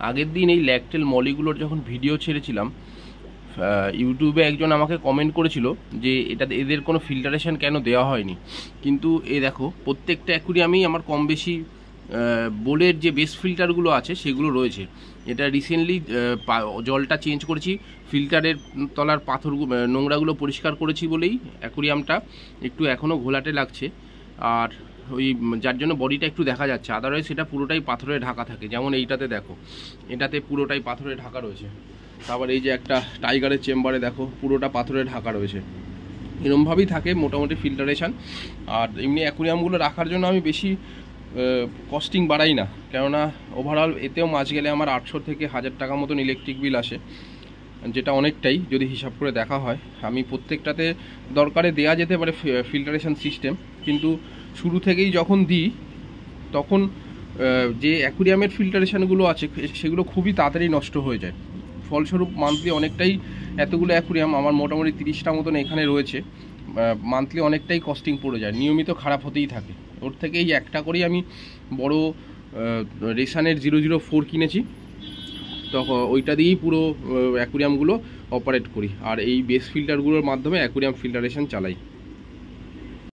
আগের দিন এই ল্যাকটেল মলিগুলোর যখন ভিডিও ছেড়েছিলাম, ইউটিউবে একজন আমাকে কমেন্ট করেছিল যে এদের কোনো ফিল্টারেশন কেন দেওয়া হয়নি। কিন্তু এ দেখো, প্রত্যেকটা অ্যাকুরিয়ামেই আমার কম বেশি বোলের যে বেস ফিল্টারগুলো আছে সেগুলো রয়েছে। এটা রিসেন্টলি জলটা চেঞ্জ করেছি, ফিল্টারের তলার পাথর নোংরাগুলো পরিষ্কার করেছি বলেই অ্যাকুরিয়ামটা একটু এখনও ঘোলাটে লাগছে। আর ওই যার জন্য বডিটা একটু দেখা যাচ্ছে, আদারওয়াইজ সেটা পুরোটাই পাথরে ঢাকা থাকে। যেমন এইটাতে দেখো, এটাতে পুরোটাই পাথরে ঢাকা রয়েছে। তারপর এই যে একটা টাইগারের চেম্বারে দেখো, পুরোটা পাথরে ঢাকা রয়েছে। এরমভাবেই থাকে মোটামুটি ফিল্টারেশান। আর এমনি অ্যাকুরিয়ামগুলো রাখার জন্য আমি বেশি কস্টিং বাড়াই না, কেননা ওভারঅল এতেও মাছ গেলে আমার 800 থেকে 1000 টাকা মতন ইলেকট্রিক বিল আসে, যেটা অনেকটাই যদি হিসাব করে দেখা হয়। আমি প্রত্যেকটাতে দরকারে দেয়া যেতে পারে ফিল্টারেশন সিস্টেম, কিন্তু শুরু থেকেই যখন দিই তখন যে অ্যাকুরিয়ামের ফিল্টারেশানগুলো আছে সেগুলো খুবই তাড়াতাড়ি নষ্ট হয়ে যায়। ফলস্বরূপ মান্থলি অনেকটাই, এতগুলো অ্যাকুরিয়াম আমার মোটামুটি 30টা মতন এখানে রয়েছে, মান্থলি অনেকটাই কস্টিং পড়ে যায়, নিয়মিত খারাপ হতেই থাকে। ওর থেকে এই একটা করেই আমি বড় রেসানের 004 কিনেছি, তখন ওইটা দিয়েই পুরো অ্যাকুরিয়ামগুলো অপারেট করি। আর এই বেস ফিল্টারগুলোর মাধ্যমে অ্যাকুরিয়াম ফিল্টারেশন চালাই।